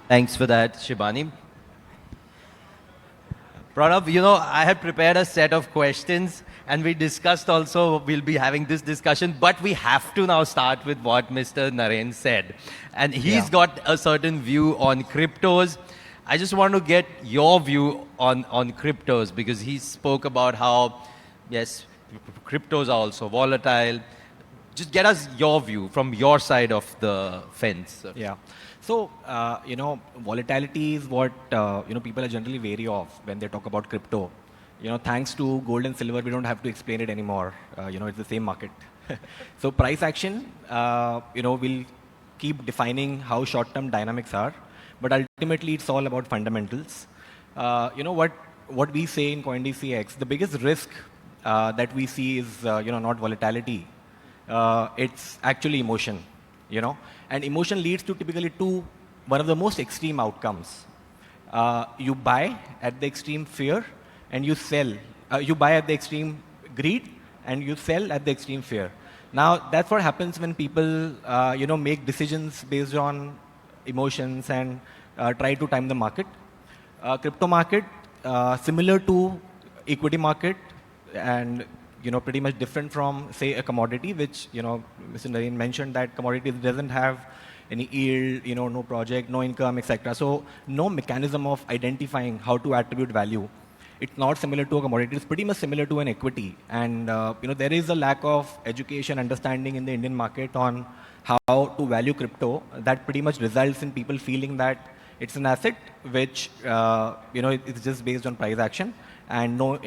Thanks for that, Shibani. Pranav, I had prepared a set of questions and we discussed also we'll be having this discussion, but we have to now start with what Mr. Naren said. And he's Yeah. got a certain view on cryptos. I just want to get your view on cryptos because he spoke about how, yes, cryptos are also volatile. Just get us your view from your side of the fence. Yeah. So, volatility is what, people are generally wary of when they talk about crypto. Thanks to gold and silver, we don't have to explain it anymore. It's the same market. So price action, will keep defining how short-term dynamics are, but ultimately it's all about fundamentals. What we say in CoinDCX, the biggest risk that we see is, not volatility. It's actually emotion, and emotion leads to typically to one of the most extreme outcomes. You buy at the extreme fear and you sell. You buy at the extreme greed and you sell at the extreme fear. Now, that's what happens when people, make decisions based on emotions and try to time the market. Crypto market, similar to equity market, and pretty much different from, say, a commodity, which Mr. Nareen mentioned that commodity doesn't have any yield, no project, no income, etc. So no mechanism of identifying how to attribute value. It's not similar to a commodity. It's pretty much similar to an equity. And there is a lack of education, understanding in the Indian market on how to value crypto. That pretty much results in people feeling that it's an asset which it's just based on price action and no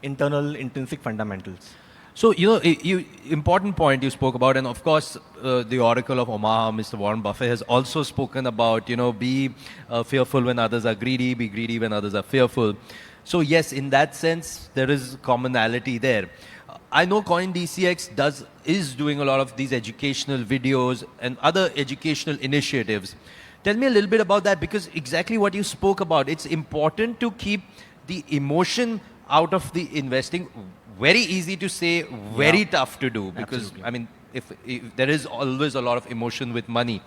internal intrinsic fundamentals. So, important point you spoke about, and of course, the oracle of Omaha, Mr. Warren Buffett, has also spoken about, be fearful when others are greedy, be greedy when others are fearful. So, yes, in that sense, there is commonality there. I know CoinDCX is doing a lot of these educational videos and other educational initiatives. Tell me a little bit about that, because exactly what you spoke about, it's important to keep the emotion out of the investing. Very easy to say, very tough to do, because Absolutely. I mean, if there is always a lot of emotion with money.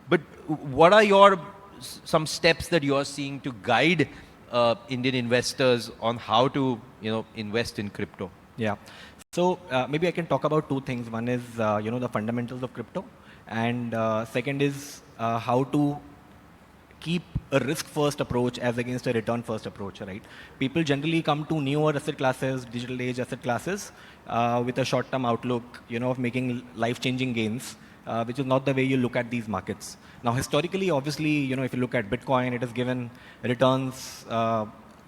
But what are some steps that you are seeing to guide Indian investors on how to invest in crypto? Yeah. So maybe I can talk about two things. One is the fundamentals of crypto, and second is how to keep a risk-first approach as against a return-first approach, right? People generally come to newer asset classes, digital age asset classes, with a short-term outlook, of making life-changing gains, which is not the way you look at these markets. Now, historically, obviously, if you look at Bitcoin, it has given returns,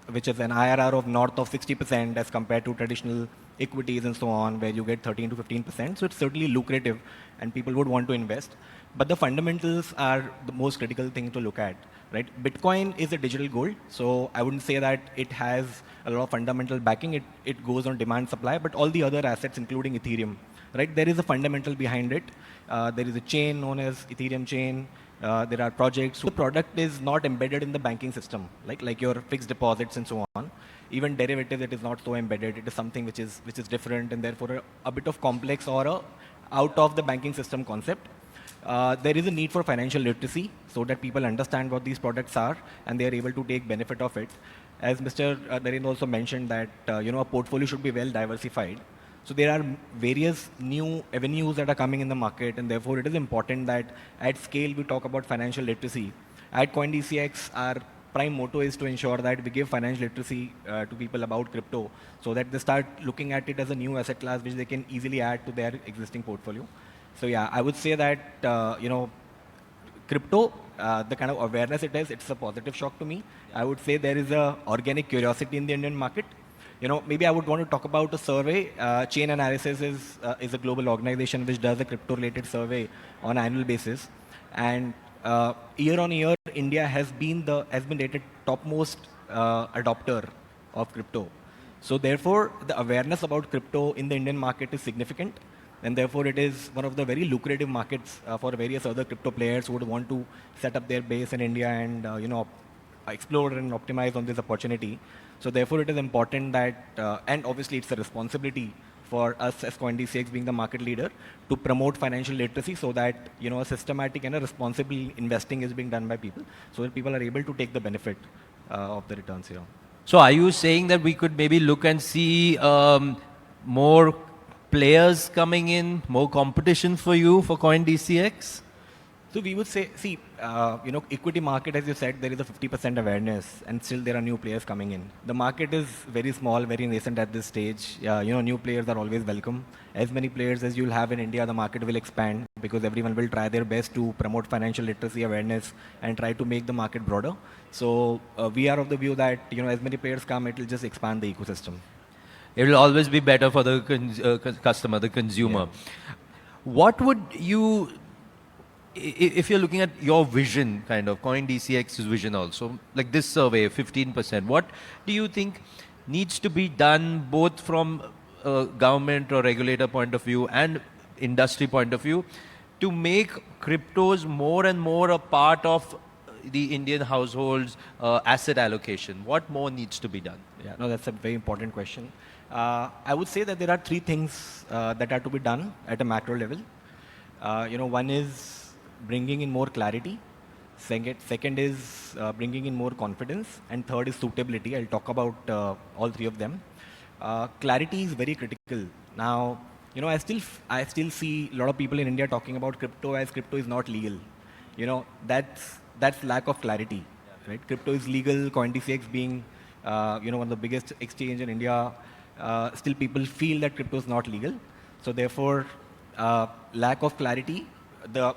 which is an IRR of north of 60% as compared to traditional equities and so on, where you get 13 to 15%. So it's certainly lucrative, and people would want to invest. But the fundamentals are the most critical thing to look at, right? Bitcoin is a digital gold, so I wouldn't say that it has a lot of fundamental backing. It goes on demand supply, but all the other assets, including Ethereum, right? There is a fundamental behind it. There is a chain known as Ethereum chain. There are projects. The product is not embedded in the banking system, like your fixed deposits and so on. Even derivatives, it is not so embedded. It is something which is different, and therefore a bit of complex or a out of the banking system concept. There is a need for financial literacy so that people understand what these products are and they are able to take benefit of it. As Mr. Naren also mentioned that a portfolio should be well diversified. So there are various new avenues that are coming in the market, and therefore it is important that at scale we talk about financial literacy. At CoinDCX, our prime motto is to ensure that we give financial literacy to people about crypto so that they start looking at it as a new asset class which they can easily add to their existing portfolio. So yeah, I would say that, crypto, the kind of awareness it is, it's a positive shock to me. I would say there is a organic curiosity in the Indian market. Maybe I would want to talk about a survey. Chain Analysis is a global organization which does a crypto-related survey on an annual basis. And year on year, India has been rated topmost adopter of crypto. So therefore, the awareness about crypto in the Indian market is significant, and therefore it is one of the very lucrative markets for various other crypto players who would want to set up their base in India and explore and optimize on this opportunity. So therefore, it is important that, and obviously it's a responsibility for us as CoinDCX being the market leader to promote financial literacy so that, a systematic and a responsible investing is being done by people so that people are able to take the benefit of the returns here. So are you saying that we could maybe look and see more players coming in, more competition for you for CoinDCX? So we would say, equity market, as you said, there is a 50% awareness and still there are new players coming in. The market is very small, very nascent at this stage. New players are always welcome. As many players as you'll have in India, the market will expand because everyone will try their best to promote financial literacy awareness and try to make the market broader. So we are of the view that, as many players come, it will just expand the ecosystem. It will always be better for the customer, the consumer. Yeah. What would you, if you're looking at your vision, kind of CoinDCX's vision also, like this survey, 15%, what do you think needs to be done both from a government or regulator point of view and industry point of view to make cryptos more and more a part of the Indian households' asset allocation? What more needs to be done? Yeah, no, that's a very important question. I would say that there are three things that are to be done at a macro level. One is bringing in more clarity. Second is bringing in more confidence. And third is suitability. I'll talk about all three of them. Clarity is very critical. Now, I still see a lot of people in India talking about crypto as crypto is not legal. That's lack of clarity, right? Crypto is legal. CoinDCX being one of the biggest exchange in India, still people feel that crypto is not legal. So therefore, lack of clarity.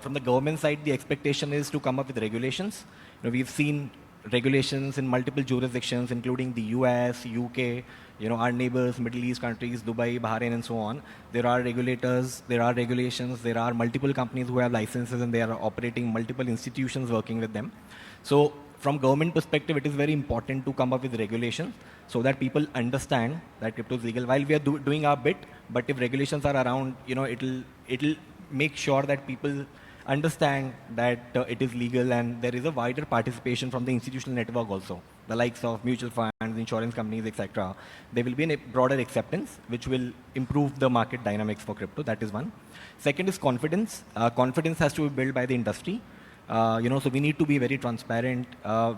From the government side, the expectation is to come up with regulations. We've seen regulations in multiple jurisdictions, including the US, UK, our neighbors, Middle East countries, Dubai, Bahrain, and so on. There are regulators, there are regulations, there are multiple companies who have licenses, and they are operating multiple institutions working with them. So from government perspective, it is very important to come up with regulations so that people understand that crypto is legal. While we are doing our bit, but if regulations are around, it'll make sure that people understand that it is legal and there is a wider participation from the institutional network also, the likes of mutual funds, insurance companies, etc. There will be a broader acceptance, which will improve the market dynamics for crypto. That is one. Second is confidence. Confidence has to be built by the industry. So we need to be very transparent.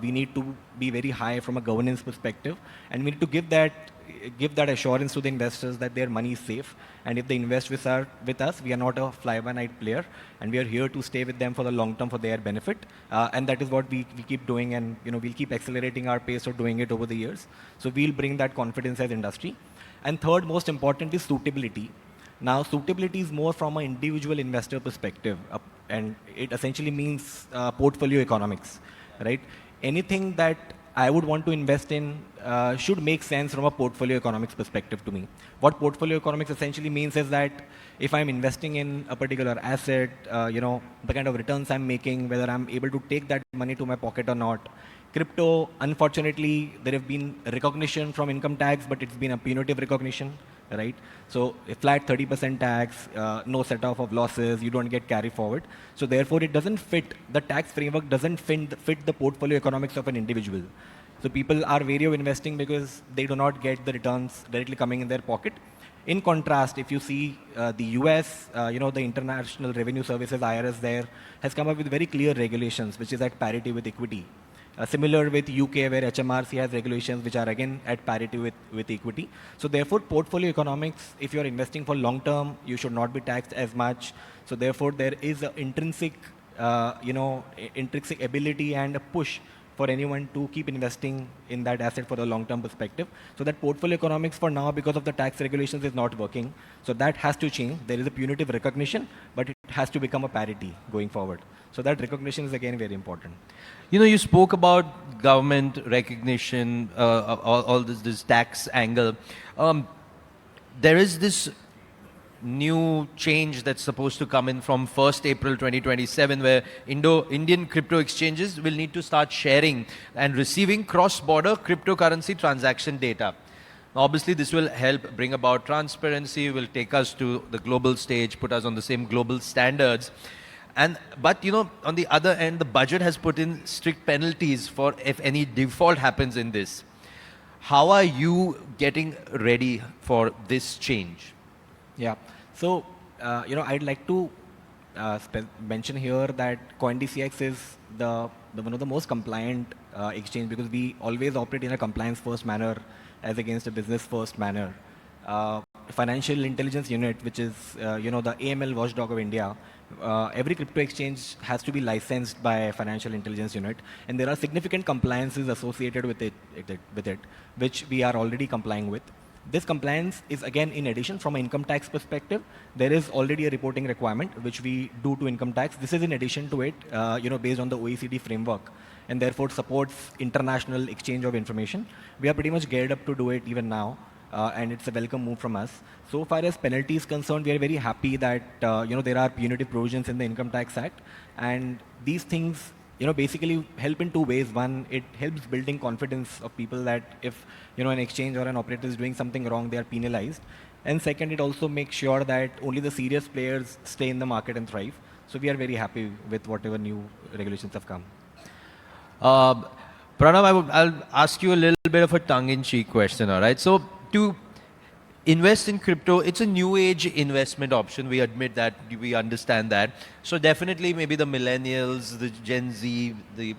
We need to be very high from a governance perspective, and we need to give that assurance to the investors that their money is safe. And if they invest with us, we are not a fly-by-night player, and we are here to stay with them for the long term for their benefit. And that is what we keep doing, and we'll keep accelerating our pace of doing it over the years. So we'll bring that confidence as industry. And third, most important, is suitability. Now, suitability is more from an individual investor perspective, and it essentially means portfolio economics, right? Anything that I would want to invest in should make sense from a portfolio economics perspective to me. What portfolio economics essentially means is that if I'm investing in a particular asset, the kind of returns I'm making, whether I'm able to take that money to my pocket or not. Crypto, unfortunately, there have been recognition from income tax, but it's been a punitive recognition, right? So a flat 30% tax, no set-off of losses, you don't get carry forward. So therefore, it doesn't fit, the tax framework doesn't fit the portfolio economics of an individual. So people are wary of investing because they do not get the returns directly coming in their pocket. In contrast, if you see the US, the International Revenue Services, IRS there, has come up with very clear regulations, which is at parity with equity. Similar with UK, where HMRC has regulations which are again at parity with equity. So therefore, portfolio economics, if you're investing for long term, you should not be taxed as much. So therefore, there is an intrinsic ability and a push for anyone to keep investing in that asset for the long-term perspective. So that portfolio economics for now, because of the tax regulations, is not working. So that has to change. There is a punitive recognition, but it has to become a parity going forward. So that recognition is again very important. You spoke about government recognition, all this tax angle. There is this new change that's supposed to come in from 1st April 2027, where Indian crypto exchanges will need to start sharing and receiving cross-border cryptocurrency transaction data. Now, obviously, this will help bring about transparency, will take us to the global stage, put us on the same global standards. But on the other end, the budget has put in strict penalties for if any default happens in this. How are you getting ready for this change? Yeah. So, I'd like to mention here that CoinDCX is the one of the most compliant exchange because we always operate in a compliance-first manner as against a business-first manner. Financial Intelligence Unit, which is the AML watchdog of India, every crypto exchange has to be licensed by Financial Intelligence Unit, and there are significant compliances associated with it, which we are already complying with. This compliance is again in addition from an income tax perspective. There is already a reporting requirement which we do to income tax. This is in addition to it, based on the OECD framework, and therefore supports international exchange of information. We are pretty much geared up to do it even now. And it's a welcome move from us. So far as penalty is concerned, we are very happy that there are punitive provisions in the Income Tax Act, and these things basically help in two ways. One, it helps building confidence of people that if an exchange or an operator is doing something wrong, they are penalized. And second, it also makes sure that only the serious players stay in the market and thrive. So we are very happy with whatever new regulations have come. Pranav, I'll ask you a little bit of a tongue-in-cheek question, all right? So to invest in crypto, it's a new age investment option. We admit that, we understand that. So definitely maybe the millennials, the Gen Z, the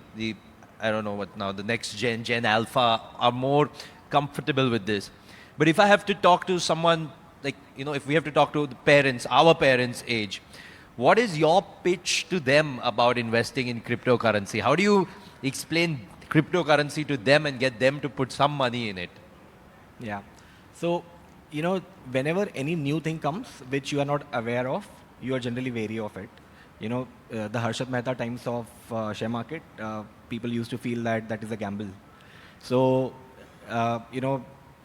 I don't know what now, the next Gen Alpha are more comfortable with this. But if I have to talk to someone, like, if we have to talk to the parents, our parents' age, what is your pitch to them about investing in cryptocurrency? How do you explain cryptocurrency to them and get them to put some money in it? Yeah. So, whenever any new thing comes which you are not aware of, you are generally wary of it. The Harshad Mehta times of share market, people used to feel that is a gamble. So,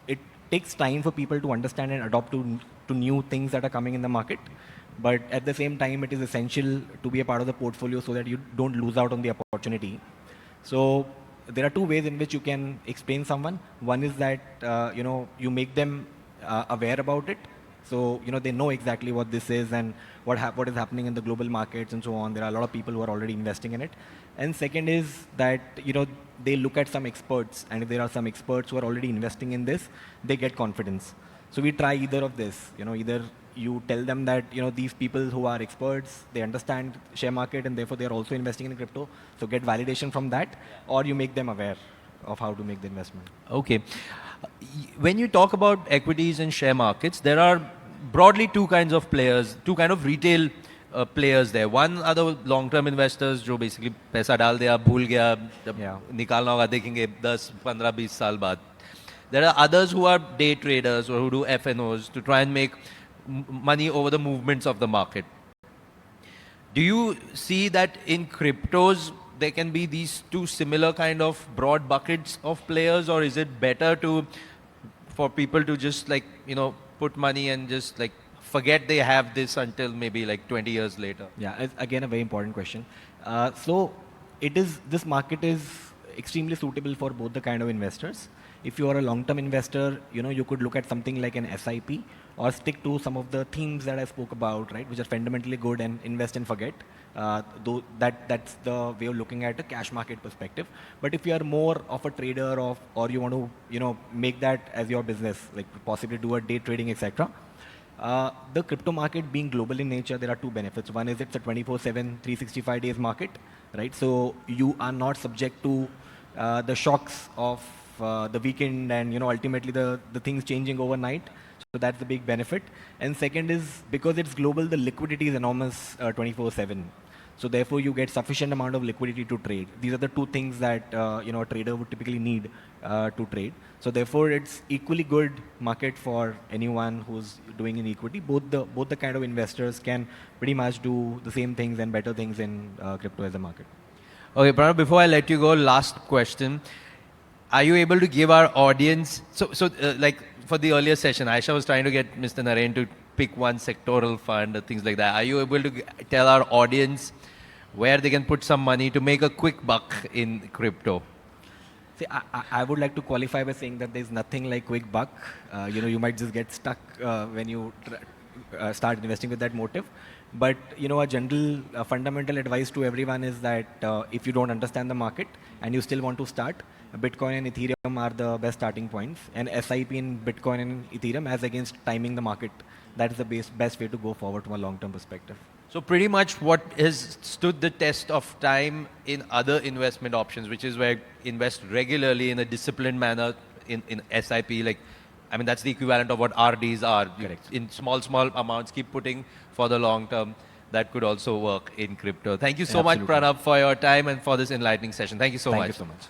it takes time for people to understand and adopt to new things that are coming in the market. But at the same time, it is essential to be a part of the portfolio so that you don't lose out on the opportunity. So there are two ways in which you can explain someone. One is that you make them aware about it, so they know exactly what this is and what is happening in the global markets and so on. There are a lot of people who are already investing in it. And second is that they look at some experts, and if there are some experts who are already investing in this, they get confidence. So we try either of this. Either you tell them that these people who are experts, they understand share market and therefore they are also investing in crypto, so get validation from that, or you make them aware of how to make the investment. Okay. When you talk about equities and share markets, there are broadly two kinds of players, two kind of retail players there. One are the long-term investors जो basically पैसा डाल दिया, भूल गया, जब निकालना होगा देखेंगे 10, 15, 20 साल बाद. There are others who are day traders or who do FNOs to try and make money over the movements of the market. Do you see that in cryptos there can be these two similar kind of broad buckets of players, or is it better for people to just put money and just forget they have this until maybe 20 years later? Yeah, it's again a very important question. So this market is extremely suitable for both the kind of investors. If you are a long-term investor, you could look at something like an SIP or stick to some of the themes that I spoke about, right, which are fundamentally good, and invest and forget. That's the way of looking at a cash market perspective. But if you are more of a trader or you want to make that as your business, like possibly do a day trading, etc. The crypto market being global in nature, there are two benefits. One is it's a 24/7, 365 days market, right? So you are not subject to the shocks of the weekend and ultimately the things changing overnight. So that's the big benefit. And second is because it's global, the liquidity is enormous 24/7. So therefore you get sufficient amount of liquidity to trade. These are the two things that a trader would typically need to trade. So therefore it's equally good market for anyone who's doing in equity. Both the kind of investors can pretty much do the same things and better things in crypto as a market. Okay, Pranav, before I let you go, last question. Are you able to give our audience, like for the earlier session, Aisha was trying to get Mr. Naren to pick one sectoral fund or things like that. Are you able to tell our audience where they can put some money to make a quick buck in crypto? See, I would like to qualify by saying that there's nothing like quick buck. You might just get stuck when you start investing with that motive. But a general fundamental advice to everyone is that if you don't understand the market and you still want to start, Bitcoin and Ethereum are the best starting points, and SIP in Bitcoin and Ethereum as against timing the market that is the best way to go forward from a long-term perspective. So pretty much what has stood the test of time in other investment options, which is where invest regularly in a disciplined manner in SIP, like, I mean, that's the equivalent of what RDs are. Correct. In small amounts, keep putting for the long term. That could also work in crypto. Thank you so much, Absolutely. Pranav, for your time and for this enlightening session. Thank you so much. Thank you so much.